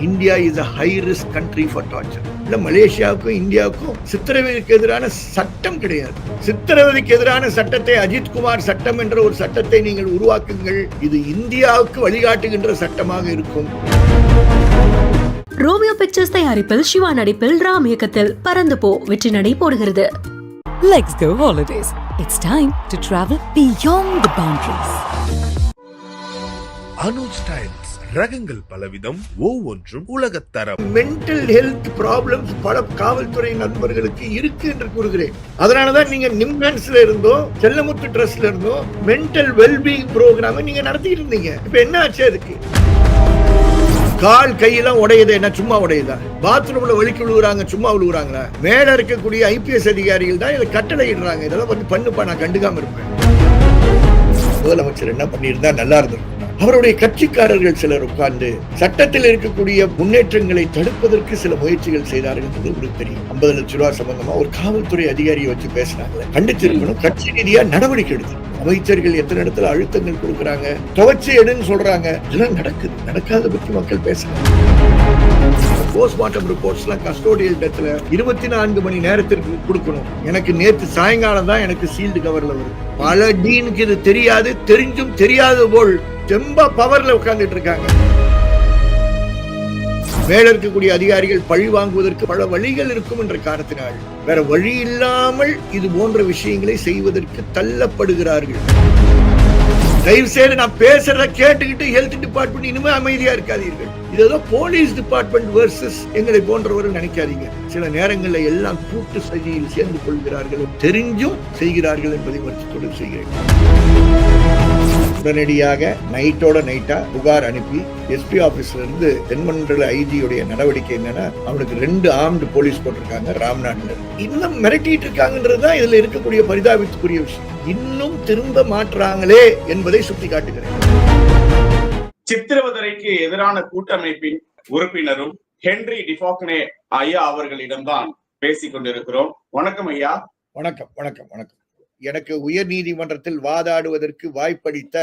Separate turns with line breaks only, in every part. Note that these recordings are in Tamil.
India is a high risk country for torture. இல்ல மலேசியாவுக்கும் இந்தியாவுக்கும் சித்திரவதைக்கு எதிரான சட்டம் கிடையாது. சித்திரவதைக்கு எதிரான சட்டத்தை அஜித் குமார் சட்டம் என்ற ஒரு சட்டத்தை நீங்கள் உருவாக்குங்கள். இது இந்தியாவுக்கு வழிகாட்டுகின்ற சட்டமாக இருக்கும்.
ரோமியோ பிக்சர்ஸ் தயாரிப்பில் சிவா நடிப்பில் ராம் இயக்கத்தில் பறந்து போ வெற்றி நடை போடுகிறது.
Let's go holidays. It's time to travel beyond the boundaries.
Anuj styles ரகங்கள் பலவிதம், ஒவ்வொன்றும் உலகத்தரம்.
மென்டல் ஹெல்த் ப்ராப்ளம்ஸ் பல காவல்துறை நண்பர்களுக்கு இருக்கு என்று கூறுகிறேன். அதனாலதான் நீங்க நிம்ஹான்ஸ்ல இருந்தோ செல்லமுத்து ட்ரஸ்ட்ல இருந்தோ மென்டல் வெல்பீயிங் ப்ரோக்ராம் நீங்க நடத்திட்டு இருந்தீங்க. இப்ப என்ன ஆச்சு? அதுக்கு கால் கையெல்லாம் உடையுது, என்ன சும்மா உடையுதா? பாத்ரூம்ல வலிக்கு விழுகுறாங்க, சும்மா விழுகுறாங்களா? மேல இருக்கக்கூடிய ஐபிஎஸ் அதிகாரிகள் தான் இதை கட்டளை இடுறாங்க. இதெல்லாம் வந்து பண்ணுப்பா, நான் கண்டுக்காம இருப்பேன். முதலமைச்சர் என்ன பண்ணியிருந்தா நல்லா இருந்திருக்கும். அவருடைய கட்சிக்காரர்கள் சிலர் உட்கார்ந்து சட்டத்தில் இருக்கக்கூடிய முன்னேற்றங்களை தடுப்பதற்கு சில முயற்சிகள் செய்தார்கள் என்று உங்களுக்கு தெரியும். 50 லட்சம் ரூபாய் சம்பந்தமா ஒரு காவல்துறை அதிகாரியை வச்சு பேசினாங்களே, கண்டிச்சிருக்கணும். கட்சி ரீதியா நடவடிக்கை எடுத்து அமைச்சர்கள் எத்தனை இடத்துல அழுத்தங்கள் கொடுக்குறாங்க, துவச்சி எடுன்னு சொல்றாங்க. இதெல்லாம் நடக்குது. நடக்காத பற்றி மக்கள் பேசுறாங்க. போஸ்ட்மார்ட்டம் ரிப்போர்ட்ஸ் எல்லாம் கஸ்டோடியல் டெத்ல 24 மணி நேரத்திற்கு கொடுக்கணும். எனக்கு நேற்று சாயங்காலம் தான் எனக்கு சீல்டு கவர்ல வரும். பல டீனுக்கு இது தெரியாது, தெரிஞ்சும் தெரியாத போல் ரொம்ப பவர்ல உட்கார்ந்துட்டு இருக்காங்க. மேல இருக்கக்கூடிய அதிகாரிகள் பழி வாங்குவதற்கு பல வழிகள் இருக்கும் என்ற காரணத்தினால் வேற வழி இல்லாமல் இது போன்ற விஷயங்களை செய்வதற்கு தள்ளப்படுகிறார்கள். தயவு செய்து நான் பேசுறத கேட்டுக்கிட்டு ஹெல்த் டிபார்ட்மெண்ட் இனிமே அமைதியா இருக்காதீர்கள். இது ஏதோ போலீஸ் டிபார்ட்மெண்ட் வர்சஸ் எங்களை போன்றவர்கள் நினைக்காதீங்க. சில நேரங்களில் எல்லாம் கூட்டு சதியில் சேர்ந்து கொள்கிறார்கள், தெரிஞ்சும் செய்கிறார்கள் என்பதை வருத்தத்தோடு செய்கிறேன். உடனடியாக நைட்டோட நைட்டா புகார் அனுப்பி எஸ்பி ஆபீஸ்ல இருந்து தென்மண்டல ஐஜியுடைய நடவடிக்கை என்னன்னா, அவனுக்கு 2 ஆர்ம்டு போலீஸ் போட்டிருக்காங்க ராம்நாட்ல. இன்னும் மிரட்டிட்டு இருக்காங்கன்றதுதான் இதுல இருக்கக்கூடிய பரிதாபத்துக்குரிய விஷயம். இன்னும் திரும்ப மாற்றாங்களே என்பதை சுட்டி காட்டுகிறேன்.
சித்திரவதைக்கு எதிரான கூட்டமைப்பின் உறுப்பினரும் ஹென்றி டிஃபாக்னே ஐயா அவர்களிடம்தான் பேசிக் கொண்டிருக்கிறோம். வணக்கம் ஐயா.
வணக்கம் வணக்கம் வணக்கம். எனக்கு உயர் நீதிமன்றத்தில் வாதாடுவதற்கு வாய்ப்பளித்த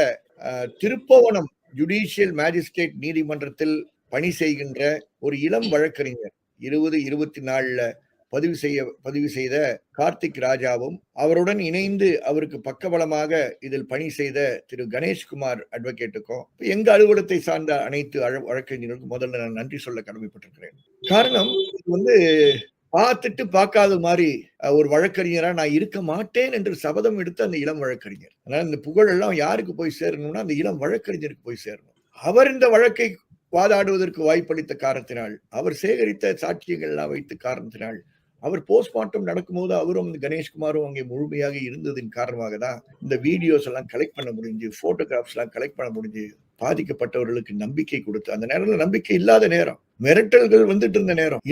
திருப்போணம் ஜுடிஷியல் மேஜிஸ்ட்ரேட் நீதிமன்றத்தில் பணி செய்கின்ற ஒரு இளம் வழக்கறிஞர் 2024 பதிவு செய்த கார்த்திக் ராஜாவும் அவருடன் இணைந்து அவருக்கு பக்கபலமாக இதில் பணி செய்த திரு கணேஷ்குமார் அட்வொகேட்டுக்கும் எங்க அலுவலகத்தை சார்ந்த அனைத்து வழக்கறிஞர்களுக்கும் முதல்ல நான் நன்றி சொல்ல கடமைப்பட்டிருக்கிறேன். காரணம், இது வந்து பார்த்துட்டு பார்க்காத மாதிரி ஒரு வழக்கறிஞரா நான் இருக்க மாட்டேன் என்று சபதம் எடுத்த அந்த இளம் வழக்கறிஞர். அதனால இந்த புகழ் எல்லாம் யாருக்கு போய் சேரணும்னா அந்த இளம் வழக்கறிஞருக்கு போய் சேரணும். அவர் இந்த வழக்கை வாதாடுவதற்கு வாய்ப்பளித்த காரணத்தினால், அவர் சேகரித்த சாட்சியங்கள் எல்லாம் வைத்த காரணத்தினால், அவர் போஸ்ட்மார்ட்டம் நடக்கும்போது அவரும் கணேஷ்குமாரும் அங்கே முழுமையாக இருந்ததின் காரணமாக தான் இந்த வீடியோஸ் எல்லாம் கலெக்ட் பண்ண முடிஞ்சு, போட்டோகிராஃப்ஸ் எல்லாம் கலெக்ட் பண்ண முடிஞ்சு, பாதிக்கப்பட்டவர்களுக்கு நம்பிக்கை கொடுத்து, அந்த நேரத்தில் நம்பிக்கை இல்லாத நேரம், மிரட்டல்கள் வந்துட்டு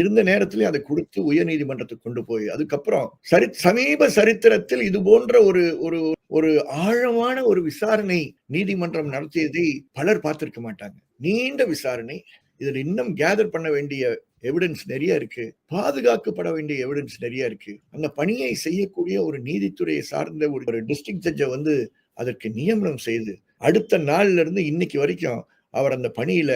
இருந்த நேரத்திலே அதை கொடுத்து உயர் நீதிமன்றத்துக்கு கொண்டு போய் அதுக்கப்புறம் சமீப சரித்திரத்தில் இது போன்ற ஒரு ஆழமான ஒரு விசாரணை நீதிமன்றம் நடத்தியதை பலர் பார்த்திருக்க மாட்டாங்க. நீண்ட விசாரணை. இதுல இன்னும் கேதர் பண்ண வேண்டிய எவிடன்ஸ் நிறைய இருக்கு, பாதுகாக்கப்பட வேண்டிய எவிடன்ஸ் நிறைய இருக்கு. அந்த பணியை செய்யக்கூடிய ஒரு நீதித்துறையை சார்ந்த ஒரு டிஸ்ட்ரிக்ட் ஜட்ஜை வந்து அதற்கு நியமனம் செய்து அடுத்த நாள்ல இருந்து இன்னைக்கு வரைக்கும் அவர் அந்த பணியில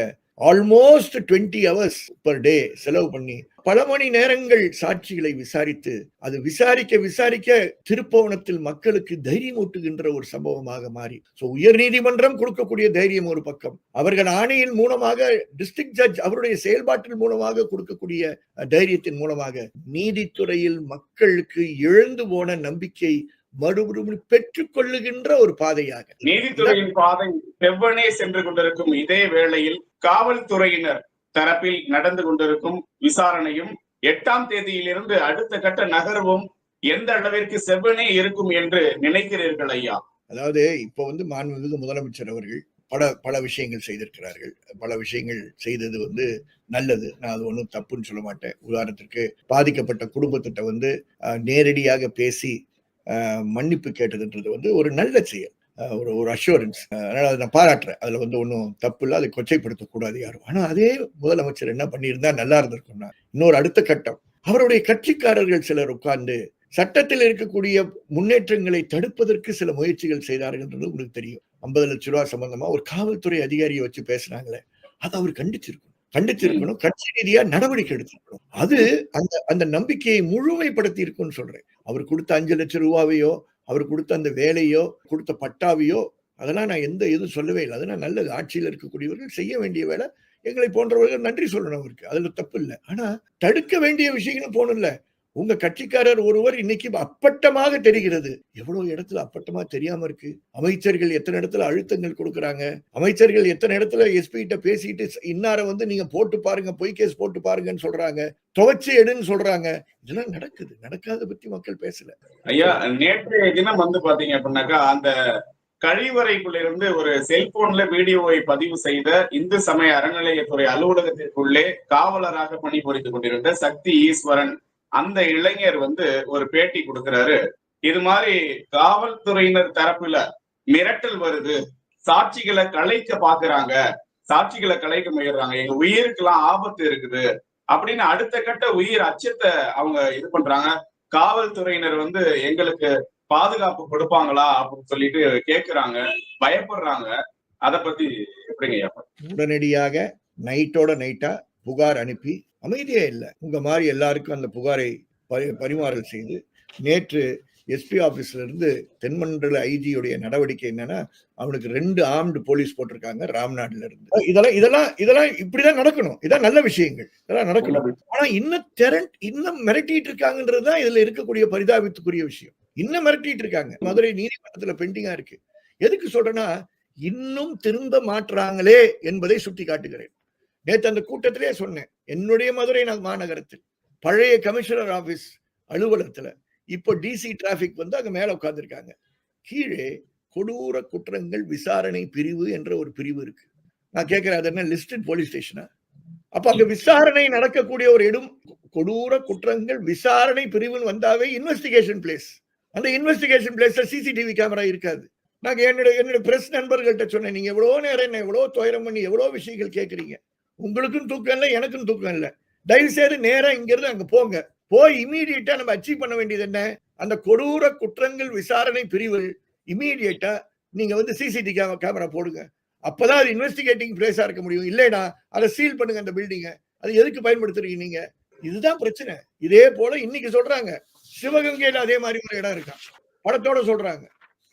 ஆல்மோஸ்ட் 20 hours per day செலவு பண்ணி பல மணி நேரங்கள் சாட்சிகளை விசாரித்து அது விசாரிக்க திருப்போணத்தில் மக்களுக்கு தைரியம் ஊட்டுகின்ற ஒரு சம்பவமாக மாறி, உயர் நீதிமன்றம் கொடுக்கக்கூடிய தைரியம் ஒரு பக்கம், அவர்கள் ஆணையின் மூலமாக டிஸ்ட்ரிக்ட் ஜட்ஜ் அவருடைய செயல்பாட்டின் மூலமாக கொடுக்கக்கூடிய தைரியத்தின் மூலமாக நீதித்துறையில் மக்களுக்கு இழந்து போன நம்பிக்கை மறுபடியும் பெற்றுக் கொள்ளுகின்ற ஒரு பாதையாக
நீதித்துறையின் பாதை செவ்வனே சென்று கொண்டிருக்கும் இதே வேளையில் காவல்துறையினர் தரப்பில் நடந்து கொண்டிருக்கும் விசாரணையும் 8ஆம் தேதியிலிருந்து அடுத்த கட்ட நகர்வும் எந்த அளவிற்கு செவ்வனே இருக்கும் என்று நினைக்கிறீர்கள் ஐயா?
அதாவது இப்ப வந்து மாண்புமிகு முதலமைச்சர் அவர்கள் பல விஷயங்கள் செய்திருக்கிறார்கள். பல விஷயங்கள் செய்தது வந்து நல்லது, நான் அது ஒன்றும் தப்புன்னு சொல்ல மாட்டேன். உதாரணத்திற்கு பாதிக்கப்பட்ட குடும்பத்திட்ட வந்து நேரடியாக பேசி மன்னிப்பு கேட்டதுன்றது வந்து ஒரு நல்ல செயல், ஒரு அஷூரன்ஸ். அதனால அதை நான் பாராட்டுறேன். அதுல வந்து ஒன்றும் தப்பு இல்லை, அதை கொச்சைப்படுத்தக்கூடாது யாரும். ஆனா அதே முதலமைச்சர் என்ன பண்ணியிருந்தா நல்லா இருந்திருக்கும்னா, இன்னொரு அடுத்த கட்டம், அவருடைய கட்சிக்காரர்கள் சிலர் உட்கார்ந்து சட்டத்தில் இருக்கக்கூடிய முன்னேற்றங்களை தடுப்பதற்கு சில முயற்சிகள் செய்தார்கள் உங்களுக்கு தெரியும். 50 லட்சம் ரூபாய் சம்பந்தமா ஒரு காவல்துறை அதிகாரியை வச்சு பேசினாங்களே, அதை அவர் கண்டிச்சிருக்கும். கண்டிச்சிருக்கணும், கட்சி ரீதியா நடவடிக்கை எடுத்திருக்கணும். அது அந்த அந்த நம்பிக்கையை முழுமைப்படுத்தி இருக்கும்னு சொல்றேன். அவர் கொடுத்த 5 லட்சம் ரூபாவையோ, அவர் கொடுத்த அந்த வேலையோ, கொடுத்த பட்டாவையோ, அதெல்லாம் நான் எந்த இதுவும் சொல்லவே இல்லை. அதெல்லாம் நல்லது. ஆட்சியில் இருக்கக்கூடியவர்கள் செய்ய வேண்டிய வேலை. எங்களை போன்றவர்கள் நன்றி சொல்லணும் அவருக்கு. அதுல தப்பு இல்லை. ஆனா தடுக்க வேண்டிய விஷயங்களும் போகணும்ல. உங்க கட்சிக்காரர் ஒருவர் இன்னைக்கு அப்பட்டமாக தெரிகிறது. எவ்வளவு இடத்துல அப்பட்டமா தெரியாம இருக்கு. அமைச்சர்கள் எத்தனை இடத்துல அழுத்தங்கள் கொடுக்கறாங்க. அமைச்சர்கள் எத்தனை இடத்துல எஸ்பி கிட்ட பேசிட்டு இன்னார நீங்க போட்டு பாருங்க, பொய் கேஸ் போட்டு பாருங்கன்னு சொல்றாங்க, துவைச்சு எடுன்னு சொல்றாங்க. இதெல்லாம் நடக்குது. நடக்காத பத்தி மக்கள் பேசல.
ஐயா, நேற்றைய தினம் பாத்தீங்க அப்படின்னாக்கா, அந்த கழிவறைக்குள்ள இருந்து ஒரு செல்போன்ல வீடியோவை பதிவு செய்த இந்து சமய அறநிலையத்துறை அலுவலகத்திற்குள்ளே காவலராக பணிபுரிந்து கொண்டிருந்த சக்தி ஈஸ்வரன் அந்த இளைஞர் ஒரு பேட்டி கொடுக்கிறாரு. இது மாதிரி காவல்துறையினர் தரப்புல மிரட்டல் வருது, சாட்சிகளை கலைக்க பாக்குறாங்க, சாட்சிகளை கலைக்க முயறாங்க, எங்க உயிருக்கெல்லாம் ஆபத்து இருக்குது அப்படின்னு அடுத்த கட்ட உயிர் அச்சத்தை அவங்க இது பண்றாங்க. காவல்துறையினர் எங்களுக்கு பாதுகாப்பு கொடுப்பாங்களா அப்படின்னு சொல்லிட்டு கேக்குறாங்க, பயப்படுறாங்க. அத பத்தி எப்படிங்க ஐயா?
உடனடியாக நைட்டோட நைட்டா புகார் அனுப்பி அமைதியே இல்லை. உங்க மாதிரி எல்லாருக்கும் அந்த புகாரை பரிமாறல் செய்து நேற்று எஸ்பி ஆபீஸ்ல இருந்து தென்மண்டல ஐஜியுடைய நடவடிக்கை என்னன்னா, அவனுக்கு 2 ஆர்ம்டு போலீஸ் போட்டிருக்காங்க ராம்நாடுல இருந்து. இதெல்லாம் இப்படிதான் நடக்கணும். இதான் நல்ல விஷயங்கள், இதெல்லாம் நடக்கணும். ஆனா இன்னும் மிரட்டிட்டு இருக்காங்கன்றதுதான் இதுல இருக்கக்கூடிய பரிதாபத்துக்குரிய விஷயம். இன்னும் மிரட்டிட்டு இருக்காங்க. மதுரை நீதிமன்றத்துல பெண்டிங்கா இருக்கு. எதுக்கு சொல்றேன்னா, இன்னும் திரும்ப மாற்றாங்களே என்பதை சுட்டி காட்டுகிறேன். நேற்று அந்த கூட்டத்திலே சொன்னேன். என்னுடைய மதுரை மாநகரத்தில் பழைய கமிஷனர் ஆபீஸ் அலுவலகத்துல இப்போ டிசி டிராபிக் அங்க மேல உட்கார்ந்துருக்காங்க. கீழே கொடூர குற்றங்கள் விசாரணை பிரிவு என்ற ஒரு பிரிவு இருக்கு. நான் கேட்கிறேன், அது என்ன லிஸ்டட் போலீஸ் ஸ்டேஷனா? அப்ப அங்க விசாரணை நடக்கக்கூடிய ஒரு இடம். கொடூர குற்றங்கள் விசாரணை பிரிவுன்னு வந்தாவே இன்வெஸ்டிகேஷன் பிளேஸ். அந்த இன்வெஸ்டிகேஷன் பிளேஸ்ல சிசிடிவி கேமரா இருக்காது. நாங்க என்னுடைய பிரஸ் நண்பர்கள்ட்ட சொன்னேன், நீங்க எவ்வளவு நேரம் என்ன எவ்வளவு துயரம் பண்ணி எவ்வளவு விஷயங்கள் கேட்கறீங்க, உங்களுக்கும் தூக்கம் இல்லை, எனக்கும் தூக்கம் இல்லை. தயவு செய்து நேரம் இங்க இருந்து அங்க போங்க. போய் இமீடியட்டா நம்ம அச்சீவ் பண்ண வேண்டியது என்ன, அந்த கொடூர குற்றங்கள் விசாரணை பிரிவு இமீடியட்டா நீங்க சிசிடிவி கேமரா போடுங்க. அப்பதான் அது இன்வெஸ்டிகேட்டிங் பிளேஸா இருக்க முடியும். இல்லைனா அதை சீல் பண்ணுங்க அந்த பில்டிங்க. அது எதுக்கு பயன்படுத்துறீங்க நீங்க? இதுதான் பிரச்சனை. இதே போல இன்னைக்கு சொல்றாங்க சிவகங்கையில அதே மாதிரி ஒரு இடம் இருக்கா, படத்தோட சொல்றாங்க.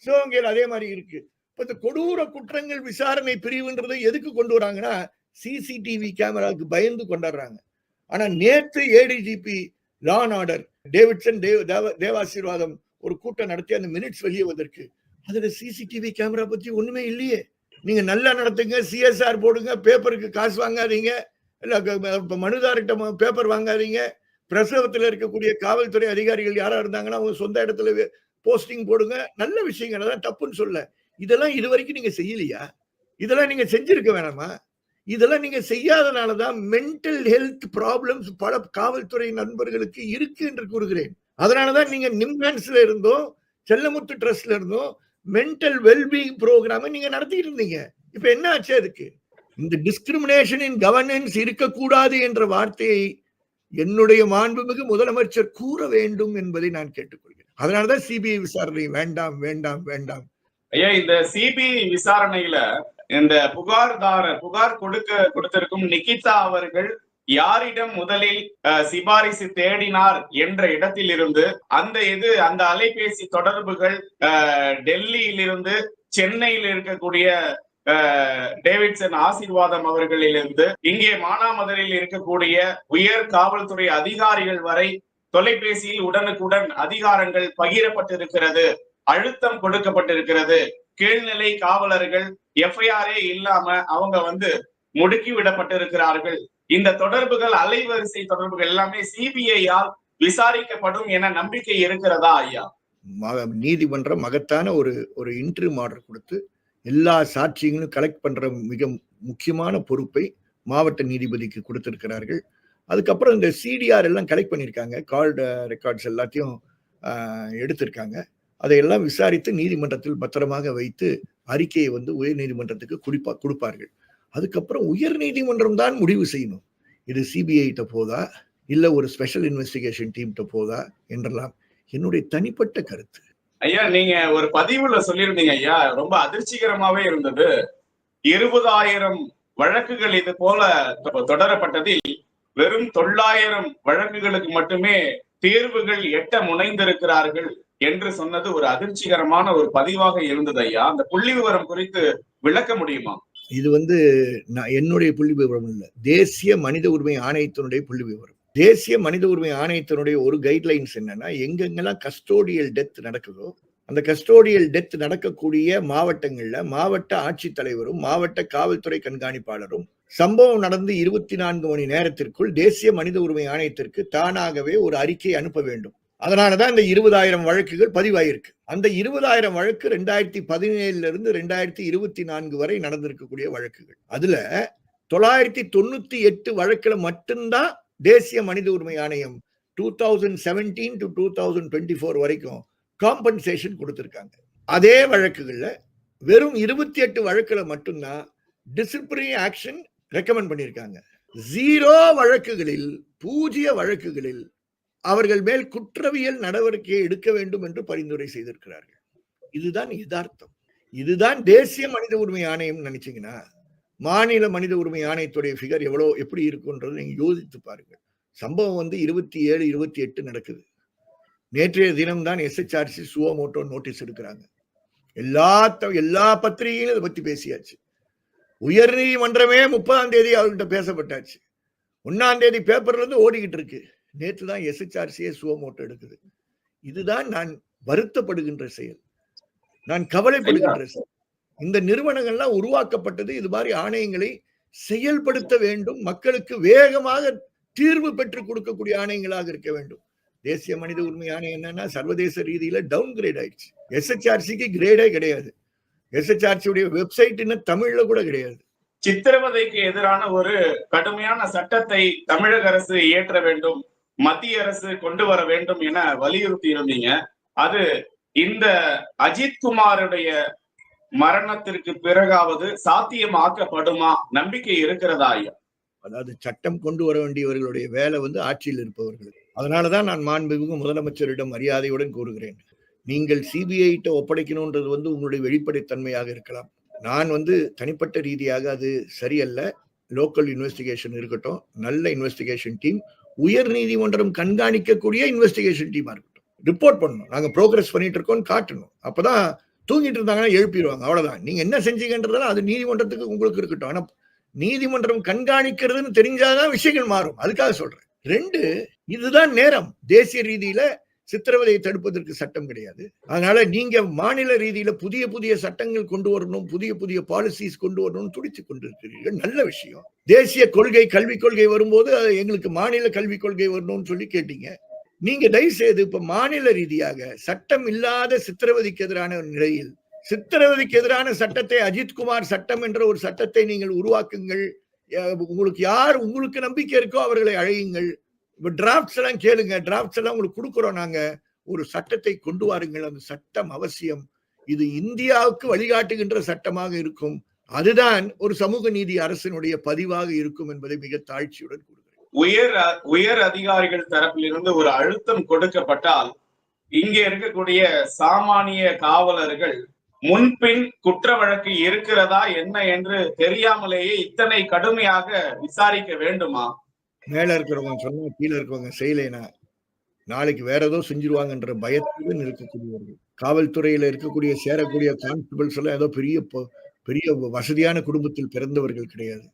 சிவகங்கையில அதே மாதிரி இருக்கு. இந்த கொடூர குற்றங்கள் விசாரணை பிரிவுன்றதை எதுக்கு கொண்டு வராங்கன்னா, சிசிடிவி கேமராவுக்கு பயந்து கொண்டாடுறாங்க. ஆனா நேற்று ADGP law and order Davidson Devasirvatham ஒரு கூட்டம் நடத்தி அந்த மினிட்ஸ் வெளியே வந்திருக்கு. அதுல சிசிடிவி கேமரா பத்தி ஒண்ணுமே இல்லையே. நீங்க நல்லா நடத்துங்க, சிஎஸ்ஆர் போடுங்க, பேப்பருக்கு காசு வாங்காதீங்க, இல்ல மனுதாரிட்ட பேப்பர் வாங்காதீங்க, பிரசவத்தில் இருக்கக்கூடிய காவல்துறை அதிகாரிகள் யாரா இருந்தாங்கன்னா அவங்க சொந்த இடத்துல போஸ்டிங் போடுங்க. நல்ல விஷயங்கள், அதான் தப்புன்னு சொல்ல. இதெல்லாம் இது வரைக்கும் நீங்க செய்யலையா? இதெல்லாம் நீங்க செஞ்சிருக்க வேணாமா? இதெல்லாம் நீங்க செய்யாதனாலதான் மென்டல் ஹெல்த் ப்ராப்ளம்ஸ் பல காவல்துறை நண்பர்களுக்கு இருக்கு என்று கூறுகிறேன். அதனாலதான் நீங்க நிம்ஹான்ஸ்ல இருந்தோம், செல்லமுத்து ட்ரஸ்ட்ல இருந்தோம் மென்டல் வெல்பீயிங் ப்ரோக்ராம் நீங்க நடத்திட்டு இருந்தீங்க. இப்ப என்ன ஆச்சு? அதுக்கு இந்த டிஸ்கிரிமினேஷன் இன் கவர்னன்ஸ் இருக்கக்கூடாது என்ற வார்த்தையை என்னுடைய மாண்புமிகு முதலமைச்சர் கூற வேண்டும் என்பதை நான் கேட்டுக்கொள்கிறேன். அதனாலதான் சிபிஐ விசாரணை வேண்டாம் வேண்டாம் வேண்டாம்.
ஐயா, இந்த சிபிஐ விசாரணையில இந்த புகார் கொடுத்திருக்கும் நிகிதா அவர்கள் யாரிடம் முதலில் சிபாரிசு தேடினார் என்ற இடத்தில் இருந்து அந்த அலைபேசி தொடர்புகள் டெல்லியில் இருந்து சென்னையில் இருக்கக்கூடிய டேவிட்சன் ஆசீர்வாதம் அவர்களிலிருந்து இங்கே மானாமதுரையில் இருக்கக்கூடிய உயர் காவல்துறை அதிகாரிகள் வரை தொலைபேசியில் உடனுக்குடன் அதிகாரங்கள் பகிரப்பட்டிருக்கிறது, அழுத்தம் கொடுக்கப்பட்டிருக்கிறது. கீழ்நிலை காவலர்கள் எஃப்ஐஆரே இல்லாம அவங்க முடுக்கி விடப்பட்டிருக்கிறார்கள். இந்த தொடர்புகள், அலைவரிசை தொடர்புகள் எல்லாமே சிபிஐயால் விசாரிக்கப்படும் என நம்பிக்கை இருக்கிறதா ஐயா?
நீதிமன்றம் மகத்தான ஒரு இன்டர்வியூ ஆர்டர் கொடுத்து எல்லா சாட்சியங்களும் கலெக்ட் பண்ற மிக முக்கியமான பொறுப்பை மாவட்ட நீதிபதிக்கு கொடுத்திருக்கிறார்கள். அதுக்கப்புறம் இந்த சிடிஆர் எல்லாம் கலெக்ட் பண்ணியிருக்காங்க, கால் ரெக்கார்ட்ஸ் எல்லாத்தையும் எடுத்திருக்காங்க. அதையெல்லாம் விசாரித்து நீதிமன்றத்தில் பத்திரமாக வைத்து அறிக்கையை உயர் நீதிமன்றத்துக்கு கொடுப்பார்கள். அதுக்கப்புறம் உயர் நீதிமன்றம் தான் முடிவு செய்யணும், இது சிபிஐ கிட்ட போதா இல்ல ஒரு ஸ்பெஷல் இன்வெஸ்டிகேஷன் டீம் கிட்ட போதா என்றெல்லாம் என்னுடைய தனிப்பட்ட கருத்து.
ஐயா, நீங்க ஒரு பதிவுல சொல்லியிருந்தீங்க ஐயா, ரொம்ப அதிர்ச்சிகரமாவே இருந்தது. 20,000 வழக்குகள் இது போல தொடரப்பட்டதில் வெறும் 900 வழக்குகளுக்கு மட்டுமே தீர்வுகள் எட்ட முனைந்திருக்கிறார்கள் என்று சொன்னது ஒரு அதிர்ச்சிகரமான ஒரு பதிவாக இருந்தது ஐயா. அந்த புள்ளி விவரம் குறித்து விளக்க முடியுமா?
இது என்னுடைய புள்ளி விவரம் இல்ல, தேசிய மனித உரிமை ஆணையத்தினுடைய புள்ளி விவரம். தேசிய மனித உரிமை ஆணையத்தினுடைய ஒரு கைட்லைன்ஸ் என்னன்னா, எங்கெங்கெல்லாம் கஸ்டோடியல் டெத் நடக்குதோ அந்த கஸ்டோடியல் டெத் நடக்கக்கூடிய மாவட்டங்கள்ல மாவட்ட ஆட்சித்தலைவரும் மாவட்ட காவல்துறை கண்காணிப்பாளரும் சம்பவம் நடந்து 24 மணி நேரத்திற்குள் தேசிய மனித உரிமை ஆணையத்திற்கு தானாகவே ஒரு அறிக்கை அனுப்ப வேண்டும். அதனாலதான் இந்த 20,000 வழக்குகள் பதிவாயிருக்கு. அந்த 20,000 வழக்கு 2017 இருந்து 2024 வரை நடந்திருக்கக்கூடிய வழக்குகள். அதுல 998 வழக்குல மட்டும்தான் தேசிய மனித உரிமை ஆணையம் 2017 to 2024 வரைக்கும் காம்பன்சேஷன் கொடுத்திருக்காங்க. அதே வழக்குகள்ல வெறும் 28 வழக்குல மட்டும்தான் டிசிப்ளினரி ஆக்ஷன் ரெக்கமெண்ட் பண்ணியிருக்காங்க. 0 வழக்குகளில் 0 வழக்குகளில் அவர்கள் மேல் குற்றவியல் நடவடிக்கையை எடுக்க வேண்டும் என்று பரிந்துரை செய்திருக்கிறார்கள். இதுதான் யதார்த்தம். இதுதான் தேசிய மனித உரிமை ஆணையம் நினைச்சீங்கன்னா மாநில மனித உரிமை ஆணையத்துடைய ஃபிகர் எப்படி இருக்குன்றது நீங்க யோசித்து பாருங்க. சம்பவம் 27, 28 நடக்குது. நேற்றைய தினம்தான் SHRC சுவமோட்டோ நோட்டீஸ் எடுக்கிறாங்க. எல்லா பத்திரிகைகளும் இதை பத்தி பேசியாச்சு. உயர் நீதிமன்றமே 30ஆம் தேதி அவர்கிட்ட பேசப்பட்டாச்சு. 1ஆம் தேதி பேப்பர்ல இருந்து ஓடிக்கிட்டு இருக்கு. நேற்று தான் SHRC சுவமோட்டோ எடுக்குது. இதுதான் நான் வருத்தப்படுகின்ற செயல், நான் கவலைப்படுகின்ற செயல். இந்த நிறுவனங்கள்லாம் உருவாக்கப்பட்டது இது மாதிரி ஆணையங்களை செயல்படுத்த வேண்டும், மக்களுக்கு வேகமாக தீர்வு பெற்றுக் கொடுக்கக்கூடிய ஆணையங்களாக இருக்க வேண்டும். தேசிய மனித உரிமை ஆணையம் என்னன்னா சர்வதேச ரீதியில டவுன் கிரேட் ஆயிடுச்சு. SHRCக்கு கிரேடே கிடையாது. SHRC உடைய வெப்சைட் இன்னும் தமிழ்ல கூட கிடையாது.
சித்திரவதைக்கு எதிரான ஒரு கடுமையான சட்டத்தை தமிழக அரசு இயற்ற வேண்டும், மத்திய அரசு கொண்டு வர வேண்டும் என வலியுறுத்தி இருந்தீங்க. அது இந்த அஜித்குமாருடைய மரணத்திற்கு பிறகாவது சாத்தியமாக்கப்படுமா? நம்பிக்கை இருக்கிறதா ஐயா?
அதாவது சட்டம் கொண்டு வர வேண்டியவர்களுடைய வேலை ஆட்சியில் இருப்பவர்கள். அதனாலதான் நான் மாண்புமிகு முதலமைச்சரிடம் மரியாதையுடன் கூறுகிறேன், நீங்கள் CBI ஒப்படைக்கணும்ன்றது உங்களுடைய வெளிப்படைத்தன்மையாக இருக்கலாம். நான் தனிப்பட்ட ரீதியாக அது சரியல்ல. லோக்கல் இன்வெஸ்டிகேஷன் இருக்கட்டும், நல்ல இன்வெஸ்டிகேஷன் டீம், உயர் நீதிமன்றம் கண்காணிக்கக்கூடிய இன்வெஸ்டிகேஷன் டீமா இருக்கட்டும். ரிப்போர்ட் பண்ணணும், நாங்க ப்ரோக்ரஸ் பண்ணிட்டு இருக்கோம் காட்டணும். அப்பதான் தூங்கிட்டு இருந்தாங்கன்னா எழுப்பிடுவாங்க. அவ்வளவுதான். நீங்க என்ன செஞ்சீங்கன்றதால அது நீதிமன்றத்துக்கு உங்களுக்கு இருக்கட்டும். ஆனா நீதிமன்றம் கண்காணிக்கிறதுன்னு தெரிஞ்சாதான் விஷயங்கள் மாறும். அதுக்காக சொல்றேன். 2, இதுதான் நேரம். தேசிய ரீதியில சித்திரவதையை தடுப்பதற்கு சட்டம் கிடையாது. அதனால நீங்க மாநில ரீதியில புதிய புதிய சட்டங்கள் கொண்டு வரணும், புதிய பாலிசிஸ் கொண்டு வரணும்னு துடித்துக் கொண்டிருக்கிறீர்கள். நல்ல விஷயம். தேசிய கொள்கை, கல்விக் கொள்கை வரும்போது எங்களுக்கு மாநில கல்விக் கொள்கை வரணும்னு சொல்லி கேட்டீங்க. நீங்க தயவு செய்து இப்ப மாநில ரீதியாக சட்டம் இல்லாத சித்திரவதைக்கு எதிரான நிலையில் சித்திரவதைக்கு எதிரான சட்டத்தை, அஜித்குமார் சட்டம் என்ற ஒரு சட்டத்தை நீங்கள் உருவாக்குங்கள். உங்களுக்கு நம்பிக்கை இருக்கோ அவர்களை அழையுங்கள். இப்ப டிராப்ட்ஸ் எல்லாம் கேளுங்க, டிராப்ட்ஸ் எல்லாம் உங்களுக்கு கொடுக்குறோம். நாங்க ஒரு சட்டத்தை கொண்டு வாருங்கள். அந்த சட்டம் அவசியம். இது இந்தியாவுக்கு வழிகாட்டுகின்ற சட்டமாக இருக்கும். அதுதான் ஒரு சமூக நீதி அரசினுடைய பதிவாக இருக்கும் என்பதை மிக தாழ்ச்சியுடன் கூறுகிறேன்.
உயர் அதிகாரிகள் தரப்பிலிருந்து ஒரு அழுத்தம் கொடுக்கப்பட்டால் இங்கே இருக்கக்கூடிய சாமானிய காவலர்கள் முன்பின் குற்ற வழக்கு இருக்கிறதா என்ன என்று தெரியாமலேயே இத்தனை கடுமையாக விசாரிக்க வேண்டுமா?
மேல இருக்கிறவங்க சொன்னா கீழே இருக்கவங்க செய்யலைனா நாளைக்கு வேற ஏதோ செஞ்சிருவாங்கன்ற பயத்துடன் இருக்கக்கூடியவர்கள். காவல்துறையில இருக்கக்கூடிய சேரக்கூடிய கான்ஸ்டபிள்ஸ் எல்லாம் ஏதோ பெரிய வசதியான குடும்பத்தில் பிறந்தவர்கள் கிடையாது.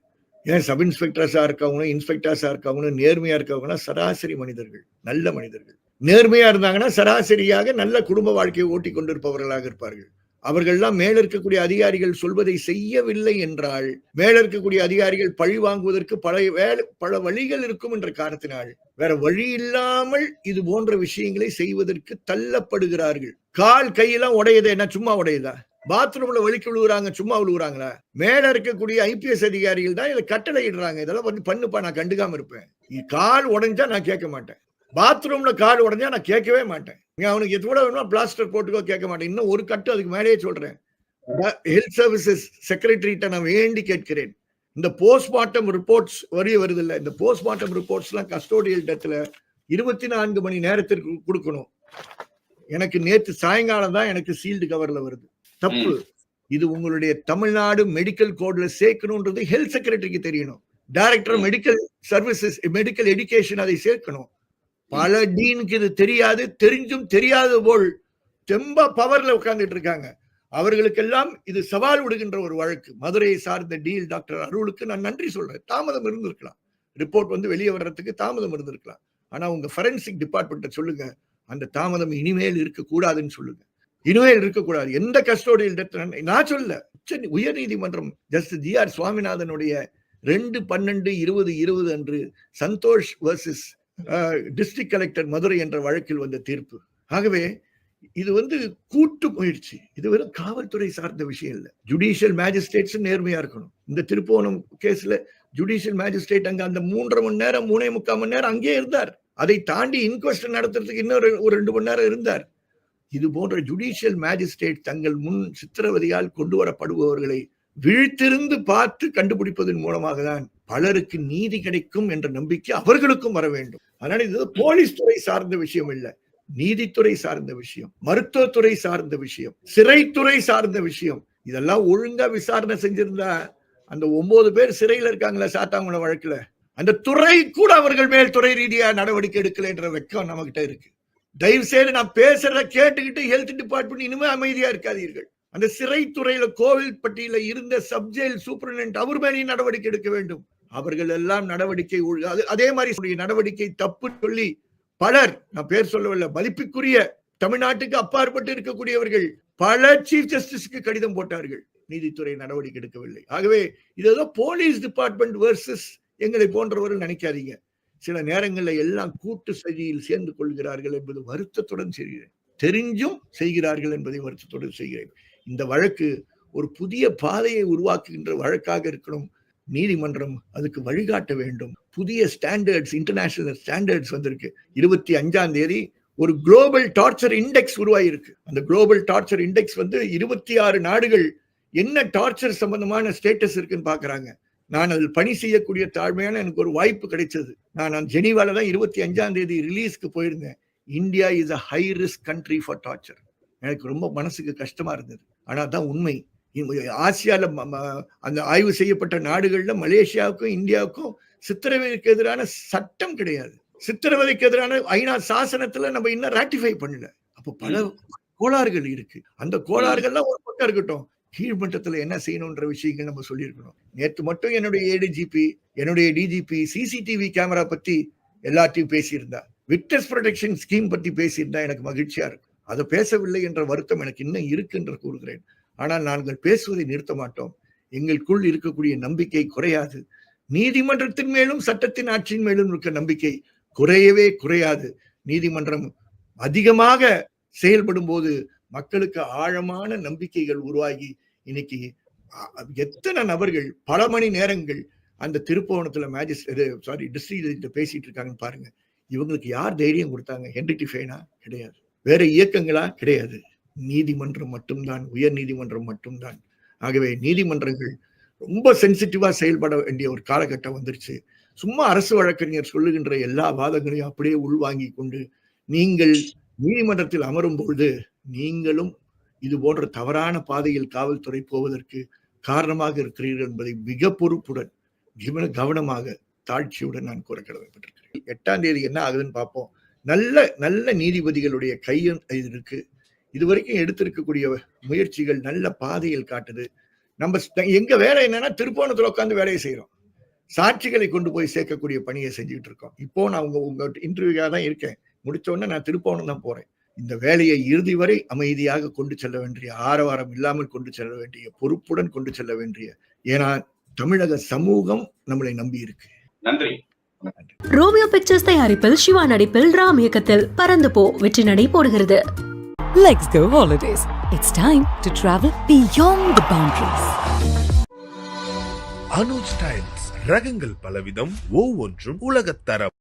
ஏன் சப் இன்ஸ்பெக்டர்ஸா இருக்கவங்க, இன்ஸ்பெக்டர்ஸா இருக்கவங்க, நேர்மையா இருக்கவங்கன்னா சராசரி மனிதர்கள், நல்ல மனிதர்கள். நேர்மையா இருந்தாங்கன்னா சராசரியாக நல்ல குடும்ப வாழ்க்கையை ஓட்டி கொண்டிருப்பவர்களாக இருப்பார்கள். அவர்கள்லாம் மேல இருக்கக்கூடிய அதிகாரிகள் சொல்வதை செய்யவில்லை என்றால், மேல இருக்கக்கூடிய அதிகாரிகள் பழி வாங்குவதற்கு பல வழிகள் இருக்கும் என்ற காரணத்தினால் வேற வழி இல்லாமல் இது போன்ற விஷயங்களை செய்வதற்கு தள்ளப்படுகிறார்கள். கால் கையெல்லாம் உடையது என்ன சும்மா உடையதா? பாத்ரூம்ல வலிக்கு விழுகுறாங்க, சும்மா விழுகுறாங்களா? மேல இருக்கக்கூடிய IPS அதிகாரிகள் தான் இதை கட்டளை இடுறாங்க. இதெல்லாம் பண்ணுப்பா, நான் கண்டுக்காம இருப்பேன். கால் உடைஞ்சா நான் கேட்க மாட்டேன். பாத்ரூம்ல கால் உடைஞ்சா நான் கேட்கவே மாட்டேன். அவனுக்கு எது கூட வேணுமா பிளாஸ்டர் போட்டுக்கோ, கேட்க மாட்டேன். இன்னும் ஒரு கட்டு அதுக்கு மேலேயே சொல்றேன். ஹெல்த் சர்வீசஸ் செக்ரட்டரிட்ட நான் வேண்டி கேட்கிறேன். இந்த போஸ்ட்மார்ட்டம் ரிப்போர்ட்ஸ் வருது இல்ல, இந்த போஸ்ட்மார்ட்டம் ரிப்போர்ட்ஸ் எல்லாம் கஸ்டோடியல் டெத்ல 24 மணி நேரத்திற்கு கொடுக்கணும். எனக்கு நேற்று சாயங்காலம் தான் எனக்கு சீல்டு கவர்ல வருது. தப்பு. இது உங்களுடைய தமிழ்நாடு மெடிக்கல் கோட்ல சேர்க்கணும்ன்றது ஹெல்த் செக்ரட்டரிக்கு தெரியணும். Director medical services, medical education அதை சேர்க்கணும். பல டீனுக்கு இது தெரியாது, தெரிஞ்சும் தெரியாத போல் தெம்பா பவர்ல உட்கார்ந்துட்டு இருக்காங்க. அவர்களுக்கெல்லாம் இது சவால் விடுகின்ற ஒரு வழக்கு. மதுரையை சார்ந்த டீல் டாக்டர் அருளுக்கு நான் நன்றி சொல்றேன். தாமதம் இருந்திருக்கலாம், ரிப்போர்ட் வந்து வெளியே வர்றதுக்கு தாமதம் இருந்திருக்கலாம். ஆனா உங்க ஃபரென்சிக் டிபார்ட்மெண்ட்டை சொல்லுங்க, அந்த தாமதம் இனிமேல் இருக்கக்கூடாதுன்னு சொல்லுங்க. இனிமேல் இருக்கக்கூடாது. எந்த கஸ்டோடியல் டெத் நான் சொல்ல, உயர் நீதிமன்றம் ஜஸ்டிஸ் ஜி ஆர் சுவாமிநாதனுடைய 2/12/2020 அன்று Santhosh versus district collector Madurai என்ற வழக்கில் வந்த தீர்ப்பு. ஆகவே இது வந்து கூட்டு முயற்சி. இது வெறும் காவல்துறை சார்ந்த விஷயம் இல்ல. ஜுடிஷியல் மேஜிஸ்ட்ரேட்ஸ் நேர்மையா இருக்கணும். இந்த திருப்போணம் கேஸ்ல ஜுடிஷியல் மேஜிஸ்ட்ரேட் அங்க அந்த 3.5 மணி நேரம் 3.25 மணி நேரம் அங்கே இருந்தார். அதை தாண்டி இன்கொஸ்ட் நடத்துறதுக்கு இன்னொரு 2 மணி நேரம் இருந்தார். இது போன்ற ஜுடிஷியல் மேஜிஸ்ட்ரேட் தங்கள் முன் சித்திரவதையால் கொண்டு வரப்படுபவர்களை விழித்திருந்து பார்த்து கண்டுபிடிப்பதன் மூலமாக தான் பலருக்கு நீதி கிடைக்கும் என்ற நம்பிக்கை அவர்களுக்கும் வர வேண்டும். அதனால இது போலீஸ் துறை சார்ந்த விஷயம் இல்ல, நீதித்துறை சார்ந்த விஷயம், மருத்துவத்துறை சார்ந்த விஷயம், சிறைத்துறை சார்ந்த விஷயம். இதெல்லாம் ஒழுங்கா விசாரணை செஞ்சிருந்தா அந்த 9 பேர் சிறையில் இருக்காங்களா சாத்தாங்குளம் வழக்குல, அந்த துறை கூட அவர்கள் மேல் துறை ரீதியா நடவடிக்கை எடுக்கல என்ற வெக்கம் நம்ம கிட்ட இருக்கு. தயவு செய்து நான் பேசுறத கேட்டுக்கிட்டு ஹெல்த் டிபார்ட்மெண்ட் இனிமே அமைதியா இருக்காதீர்கள். அந்த சிறைத்துறையில கோவில்பட்டியில இருந்த சப்ஜெயில் சூப்பரிண்டென்ட் அவர் மேலேயும் நடவடிக்கை எடுக்க வேண்டும். அவர்கள் எல்லாம் நடவடிக்கை அதே மாதிரி நடவடிக்கை தப்பு சொல்லி பலர், நான் பேர் சொல்லவில்லை, மதிப்புக்குரிய தமிழ்நாட்டுக்கு அப்பாற்பட்டு இருக்கக்கூடியவர்கள் பல சீஃப் ஜஸ்டிஸ்க்கு கடிதம் போட்டார்கள். நீதித்துறை நடவடிக்கை எடுக்கவில்லை. ஆகவே இது போலீஸ் டிபார்ட்மெண்ட் வர்சஸ் எங்களை போன்றவர்கள் நினைக்காதீங்க. சில நேரங்களில் எல்லாம் கூட்டு சதியில் சேர்ந்து கொள்கிறார்கள் என்பது வருத்தத்துடன் செய்கிறேன். தெரிஞ்சும் செய்கிறார்கள் என்பதை வருத்தத்துடன் செய்கிறேன். இந்த வழக்கு ஒரு புதிய பாதையை உருவாக்குகின்ற வழக்காக இருக்கணும். நீதிமன்றம் அதுக்கு வழிகாட்ட வேண்டும். புதிய ஸ்டாண்டர்ட்ஸ், இன்டர்நேஷனல் ஸ்டாண்டர்ட்ஸ் வந்திருக்கு. 25ஆம் தேதி ஒரு குளோபல் டார்ச்சர் இண்டெக்ஸ் உருவாயிருக்கு. அந்த குளோபல் டார்ச்சர் இண்டெக்ஸ் வந்து 26 நாடுகள் என்ன டார்ச்சர் சம்பந்தமான ஸ்டேட்டஸ் இருக்குன்னு பாக்குறாங்க. நான் அதில் பணி செய்யக்கூடிய தாழ்மையான எனக்கு ஒரு வாய்ப்பு கிடைச்சது. நான் ஜெனீவால தான் 25ஆம் தேதி ரிலீஸ்க்கு போயிருந்தேன். India is a high risk country for torture. எனக்கு ரொம்ப மனசுக்கு கஷ்டமா இருந்தது. ஆனா தான் உண்மை. ஆசியால அந்த ஆய்வு செய்யப்பட்ட நாடுகள்ல மலேசியாவுக்கும் இந்தியாவுக்கும் சித்திரவதைக்கு எதிரான சட்டம் கிடையாது. சித்திரவதைக்கு எதிரான ஐநா சாசனத்துல நம்ம இன்னும் ராட்டிஃபை பண்ணல. அப்போ பல கோளாறுகள் இருக்கு. அந்த கோளாறுகள்லாம் ஒரு பக்கம் இருக்கட்டும், கீழ்மட்டத்துல என்ன செய்யணும்ன்ற விஷயங்கள் நம்ம சொல்லியிருக்கணும். நேற்று மட்டும் என்னுடைய ஏடிஜிபி, என்னுடைய டிஜிபி சிசிடிவி கேமரா பத்தி எல்லாத்தையும் பேசியிருந்தா, விட்னஸ் ப்ரொடெக்ஷன் ஸ்கீம் பத்தி பேசியிருந்தா எனக்கு மகிழ்ச்சியா இருக்கும். அதை பேசவில்லை என்ற வருத்தம் எனக்கு இன்னும் இருக்கு என்று கூறுகிறேன். ஆனால் நாங்கள் பேசுவதை நிறுத்த மாட்டோம். எங்களுக்குள் இருக்கக்கூடிய நம்பிக்கை குறையாது. நீதிமன்றத்தின் மேலும் சட்டத்தின் ஆட்சியின் மேலும் இருக்க நம்பிக்கை குறையவே குறையாது. நீதிமன்றம் அதிகமாக செயல்படும் போது மக்களுக்கு ஆழமான நம்பிக்கைகள் உருவாகி இன்னைக்கு எத்தனை நபர்கள் பல மணி நேரங்கள் அந்த திருப்புவனத்துல டிஸ்ட்ரிக்ட் பேசிட்டு இருக்காங்கன்னு பாருங்க. இவங்களுக்கு யார் தைரியம் கொடுத்தாங்க? ஹென்ரி ஃபேனா கிடையாது, வேற இயக்கங்களா கிடையாது. நீதிமன்றம் மட்டும்தான், உயர் நீதிமன்றம் மட்டும்தான். ஆகவே நீதிமன்றங்கள் ரொம்ப சென்சிட்டிவா செயல்பட வேண்டிய ஒரு காலகட்டம் வந்துருச்சு. சும்மா அரசு வழக்கறிஞர் சொல்லுகின்ற எல்லா வாதங்களையும் அப்படியே உள்வாங்கி கொண்டு நீங்கள் நீதிமன்றத்தில் அமரும் பொழுது நீங்களும் இது போன்ற தவறான பாதையில் காவல்துறை போவதற்கு காரணமாக இருக்கிறீர்கள் என்பதை மிக பொறுப்புடன் கவனமாக தாழ்ச்சியுடன் நான் கூற கடமைப்பட்டிருக்கிறேன். 8ஆம் தேதி என்ன ஆகுதுன்னு பார்ப்போம். நல்ல நல்ல நீதிபதிகளுடைய கையில் இருக்கு. இதுவரைக்கும் எடுத்திருக்கக்கூடிய முயற்சிகள் நல்ல பாதையில் காட்டுது. நம்ம எங்க வேலை என்னன்னா திருப்போணத்துல உட்காந்து வேலையை செய்யறோம். சாட்சிகளை கொண்டு போய் சேர்க்கக்கூடிய பணியை செஞ்சுட்டு இருக்கோம். இப்போ நான் உங்க இன்டர்வியூக்காக தான் இருக்கேன். முடிச்ச உடனே நான் திருப்போணம் தான் போறேன். இந்த வேலையை இறுதி வரை அமைதியாக கொண்டு செல்ல வேண்டிய, ஆரவாரம் இல்லாமல் கொண்டு செல்ல வேண்டிய, பொறுப்புடன் கொண்டு செல்ல வேண்டிய, ஏன்னா தமிழக சமூகம் நம்மளை நம்பி இருக்கு.
நன்றி.
ரோமியோ பிக்சர்ஸ் தயாரிப்பில் சிவா நடிப்பில் ராம் இயக்கத்தில் பறந்து போ வெற்றி நடை போடுகிறது.
Let's go holidays. It's time to travel beyond the boundaries.
Anuj styles ரகங்கள் பலவிதம், ஒவ்வொன்றும் உலகத்தரம்.